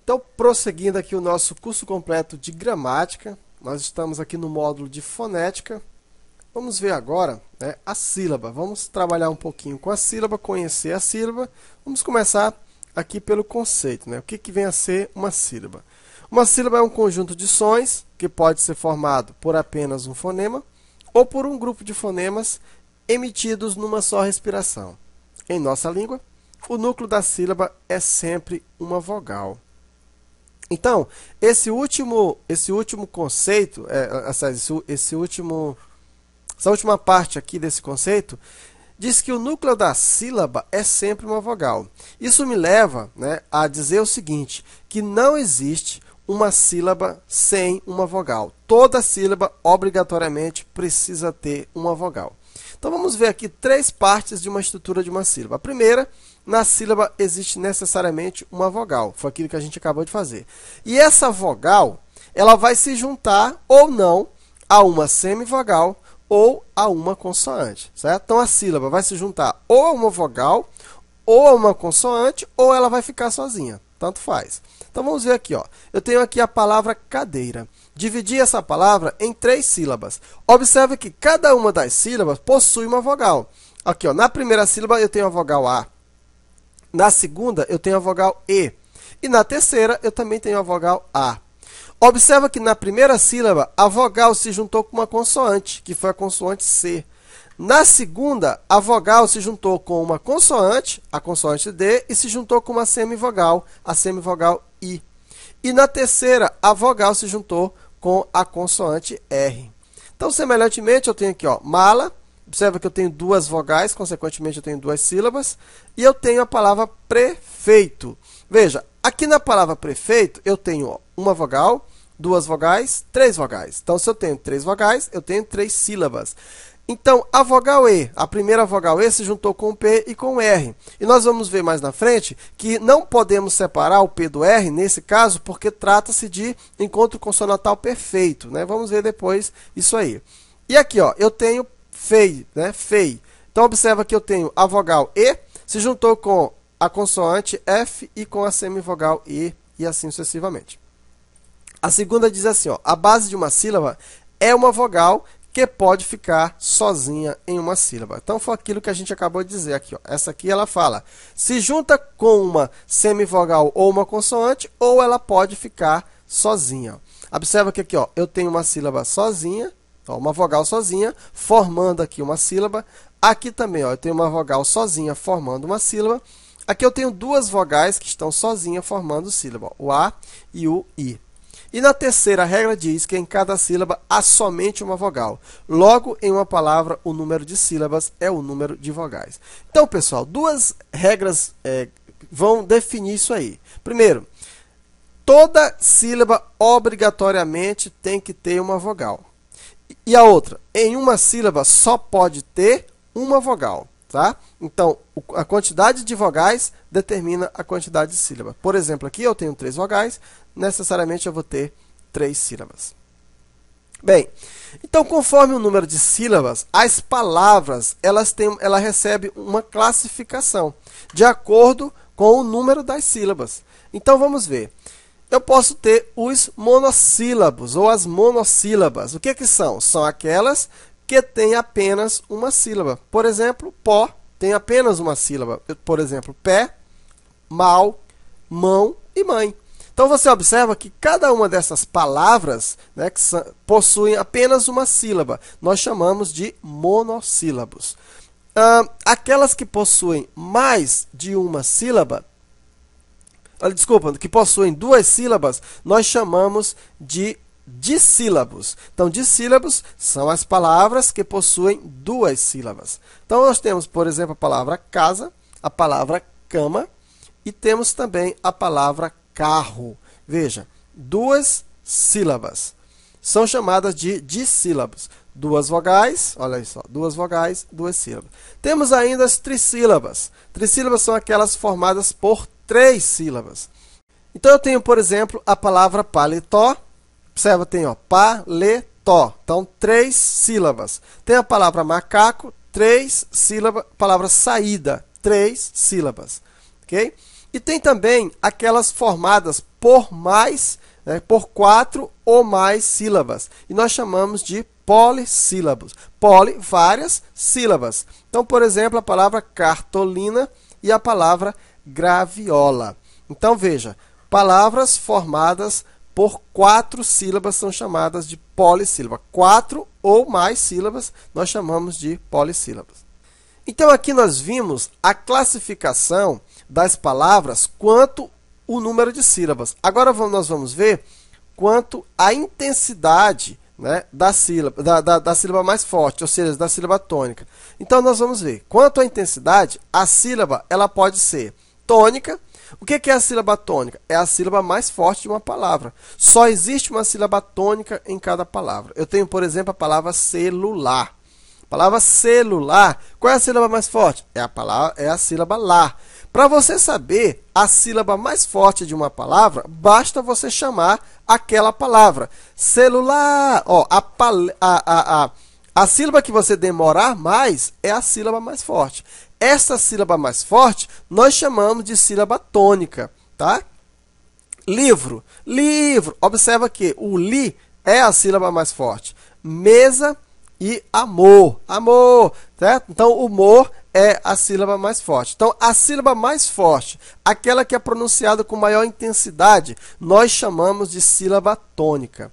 Então, prosseguindo aqui o nosso curso completo de gramática, nós estamos aqui no módulo de fonética. Vamos ver agora, né, a sílaba. Vamos trabalhar um pouquinho com a sílaba, conhecer a sílaba. Vamos começar aqui pelo conceito, né? O que vem a ser uma sílaba? Uma sílaba é um conjunto de sons que pode ser formado por apenas um fonema ou por um grupo de fonemas emitidos numa só respiração. Em nossa língua, o núcleo da sílaba é sempre uma vogal. Então, essa última parte aqui desse conceito diz que o núcleo da sílaba é sempre uma vogal. Isso me leva, né, a dizer o seguinte, que não existe uma sílaba sem uma vogal. Toda sílaba, obrigatoriamente, precisa ter uma vogal. Então, vamos ver aqui três partes de uma estrutura de uma sílaba. A primeira, na sílaba existe necessariamente uma vogal. Foi aquilo que a gente acabou de fazer. E essa vogal, ela vai se juntar ou não a uma semivogal ou a uma consoante, certo? Então, a sílaba vai se juntar ou a uma vogal, ou a uma consoante, ou ela vai ficar sozinha. Tanto faz. Então, vamos ver aqui, ó. Eu tenho aqui a palavra cadeira. Dividi essa palavra em 3 sílabas. Observe que cada uma das sílabas possui uma vogal. Aqui, ó, na primeira sílaba eu tenho a vogal A. Na segunda, eu tenho a vogal E. E na terceira, eu também tenho a vogal A. Observa que na primeira sílaba, a vogal se juntou com uma consoante, que foi a consoante C. Na segunda, a vogal se juntou com uma consoante, a consoante D, e se juntou com uma semivogal, a semivogal I. E na terceira, a vogal se juntou com a consoante R. Então, semelhantemente, eu tenho aqui, ó, mala. Observa que eu tenho 2 vogais, consequentemente, eu tenho 2 sílabas. E eu tenho a palavra prefeito. Veja, aqui na palavra prefeito, eu tenho, ó, uma vogal, 2 vogais, 3 vogais. Então, se eu tenho 3 vogais, eu tenho 3 sílabas. Então, a vogal E, a primeira vogal E se juntou com o P e com o R. E nós vamos ver mais na frente que não podemos separar o P do R, nesse caso, porque trata-se de encontro consonantal perfeito, né? Vamos ver depois isso aí. E aqui, ó, eu tenho fei, né? Fei. Então, observa que eu tenho a vogal E, se juntou com a consoante F e com a semivogal E, e assim sucessivamente. A segunda diz assim, ó, a base de uma sílaba é uma vogal que pode ficar sozinha em uma sílaba. Então, foi aquilo que a gente acabou de dizer aqui, ó. Essa aqui, ela fala, se junta com uma semivogal ou uma consoante, ou ela pode ficar sozinha. Observa que aqui, ó, eu tenho uma sílaba sozinha, ó, uma vogal sozinha, formando aqui uma sílaba. Aqui também, ó, eu tenho uma vogal sozinha, formando uma sílaba. Aqui eu tenho 2 vogais que estão sozinhas, formando sílaba, ó, o A e o I. E na terceira regra diz que em cada sílaba há somente uma vogal. Logo, em uma palavra, o número de sílabas é o número de vogais. Então, pessoal, 2 regras vão definir isso aí. Primeiro, toda sílaba obrigatoriamente tem que ter uma vogal. E a outra, em uma sílaba só pode ter uma vogal. Tá? Então, a quantidade de vogais determina a quantidade de sílabas. Por exemplo, aqui eu tenho 3 vogais, necessariamente eu vou ter 3 sílabas. Bem, então, conforme o número de sílabas, as palavras ela recebe uma classificação de acordo com o número das sílabas. Então, vamos ver. Eu posso ter os monossílabos ou as monossílabas. O que são? São aquelas que tem apenas uma sílaba. Por exemplo, pó tem apenas uma sílaba. Por exemplo, pé, mal, mão e mãe. Então, você observa que cada uma dessas palavras, né, possuem apenas uma sílaba. Nós chamamos de monossílabos. Aquelas que possuem mais de uma sílaba, que possuem 2 sílabas, nós chamamos de dissílabos. Então, dissílabos são as palavras que possuem 2 sílabas. Então, nós temos, por exemplo, a palavra casa, a palavra cama e temos também a palavra carro. Veja, 2 sílabas. São chamadas de dissílabos. 2 vogais, olha só, 2 vogais, 2 sílabas. Temos ainda as trissílabas. Trissílabas são aquelas formadas por 3 sílabas. Então, eu tenho, por exemplo, a palavra paletó. Observa, tem, ó, paletó. Então, 3 sílabas. Tem a palavra macaco, 3 sílabas. Palavra saída, 3 sílabas. Ok? E tem também aquelas formadas por mais, né, por 4 ou mais sílabas. E nós chamamos de polissílabos. Poli, várias sílabas. Então, por exemplo, a palavra cartolina e a palavra graviola. Então, veja, palavras formadas por 4 sílabas são chamadas de polissílaba. 4 ou mais sílabas nós chamamos de polissílabas. Então, aqui nós vimos a classificação das palavras quanto o número de sílabas. Agora nós vamos ver quanto a intensidade, né, da sílaba mais forte, ou seja, da sílaba tônica. Então, nós vamos ver. Quanto à intensidade, a sílaba ela pode ser tônica. O que é a sílaba tônica? É a sílaba mais forte de uma palavra. Só existe uma sílaba tônica em cada palavra. Eu tenho, por exemplo, a palavra celular. A palavra celular, qual é a sílaba mais forte? É a sílaba lá. Para você saber a sílaba mais forte de uma palavra, basta você chamar aquela palavra. Celular. Ó, a sílaba que você demorar mais é a sílaba mais forte. Essa sílaba mais forte nós chamamos de sílaba tônica, tá? Livro, livro. Observa que o li é a sílaba mais forte. Mesa e amor, amor, certo? Então, o mor é a sílaba mais forte. Então, a sílaba mais forte, aquela que é pronunciada com maior intensidade, nós chamamos de sílaba tônica.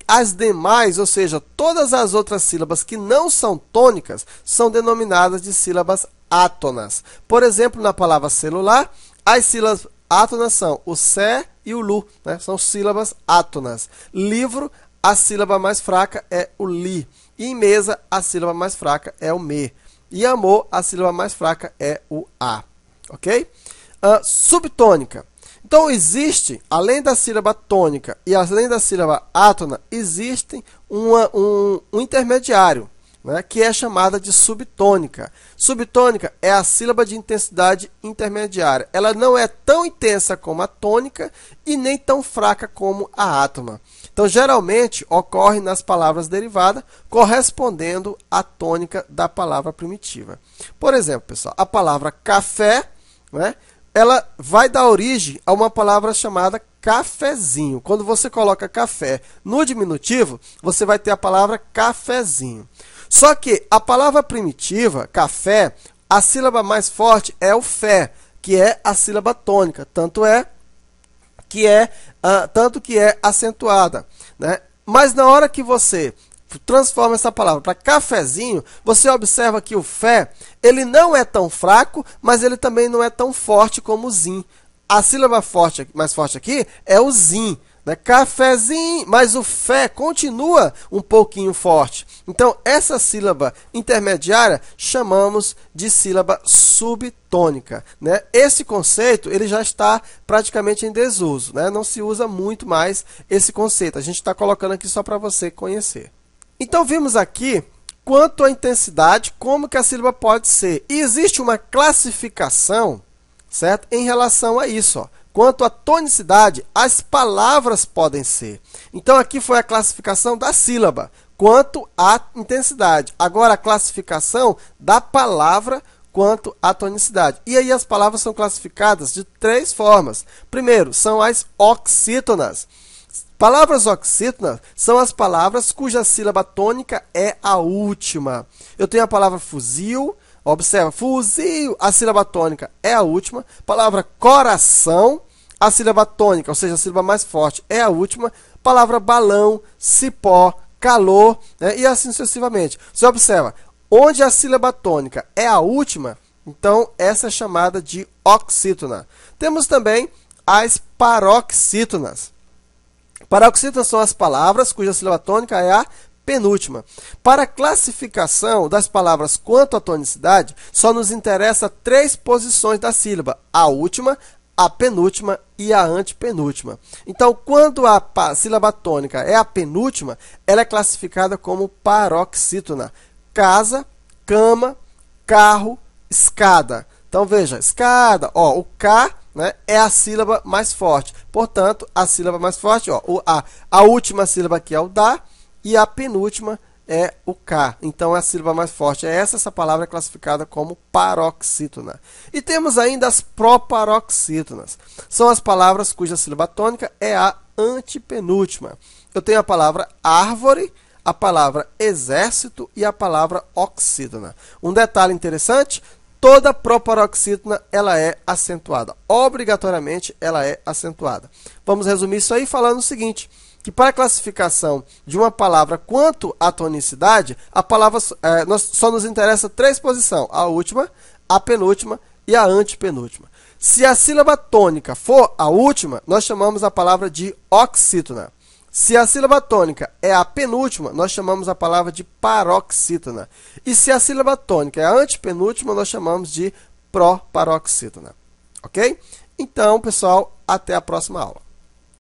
As demais, ou seja, todas as outras sílabas que não são tônicas, são denominadas de sílabas átonas. Por exemplo, na palavra celular, as sílabas átonas são o sé e o lu, né? São sílabas átonas. Livro, a sílaba mais fraca é o li. E em mesa, a sílaba mais fraca é o me. E amor, a sílaba mais fraca é o a. Ok? Subtônica. Então, existe, além da sílaba tônica e além da sílaba átona, existe um intermediário, né, que é chamada de subtônica. Subtônica é a sílaba de intensidade intermediária. Ela não é tão intensa como a tônica e nem tão fraca como a átona. Então, geralmente, ocorre nas palavras derivadas, correspondendo à tônica da palavra primitiva. Por exemplo, pessoal, a palavra café, né, ela vai dar origem a uma palavra chamada cafezinho. Quando você coloca café no diminutivo, você vai ter a palavra cafezinho. Só que a palavra primitiva, café, a sílaba mais forte é o fé, que é a sílaba tônica, tanto que é acentuada, né? Mas na hora que você transforma essa palavra para cafezinho, você observa que o fé, ele não é tão fraco, mas ele também não é tão forte como o zin. A sílaba mais forte aqui é o zin, né? Cafezinho, mas o fé continua um pouquinho forte. Então, essa sílaba intermediária chamamos de sílaba subtônica, né? Esse conceito ele já está praticamente em desuso, né? Não se usa muito mais esse conceito. A gente está colocando aqui só para você conhecer. Então, vimos aqui quanto à intensidade, como que a sílaba pode ser. E existe uma classificação, certo? Em relação a isso, ó. Quanto à tonicidade, as palavras podem ser. Então, aqui foi a classificação da sílaba, quanto à intensidade. Agora, a classificação da palavra quanto à tonicidade. E aí, as palavras são classificadas de 3 formas. Primeiro, são as oxítonas. Palavras oxítonas são as palavras cuja sílaba tônica é a última. Eu tenho a palavra fuzil. Observa, fuzil, a sílaba tônica é a última. Palavra coração, a sílaba tônica, ou seja, a sílaba mais forte, é a última. Palavra balão, cipó, calor, né, e assim sucessivamente. Você observa, onde a sílaba tônica é a última, então essa é chamada de oxítona. Temos também as paroxítonas. Paroxítonas são as palavras cuja sílaba tônica é a penúltima. Para a classificação das palavras quanto à tonicidade, só nos interessa 3 posições da sílaba: a última, a penúltima e a antepenúltima. Então, quando a sílaba tônica é a penúltima, ela é classificada como paroxítona. Casa, cama, carro, escada. Então, veja, escada, ó, o K, né, é a sílaba mais forte. Portanto, a sílaba mais forte, ó, a última sílaba aqui é o da, e a penúltima é o K. Então, é a sílaba mais forte. Essa palavra é classificada como paroxítona. E temos ainda as proparoxítonas. São as palavras cuja sílaba tônica é a antepenúltima. Eu tenho a palavra árvore, a palavra exército e a palavra oxítona. Um detalhe interessante, toda proparoxítona ela é acentuada. Obrigatoriamente, ela é acentuada. Vamos resumir isso aí falando o seguinte, que para a classificação de uma palavra quanto à tonicidade, a palavra só nos interessa três posições, a última, a penúltima e a antepenúltima. Se a sílaba tônica for a última, nós chamamos a palavra de oxítona. Se a sílaba tônica é a penúltima, nós chamamos a palavra de paroxítona. E se a sílaba tônica é a antepenúltima, nós chamamos de proparoxítona. Ok? Então, pessoal, até a próxima aula.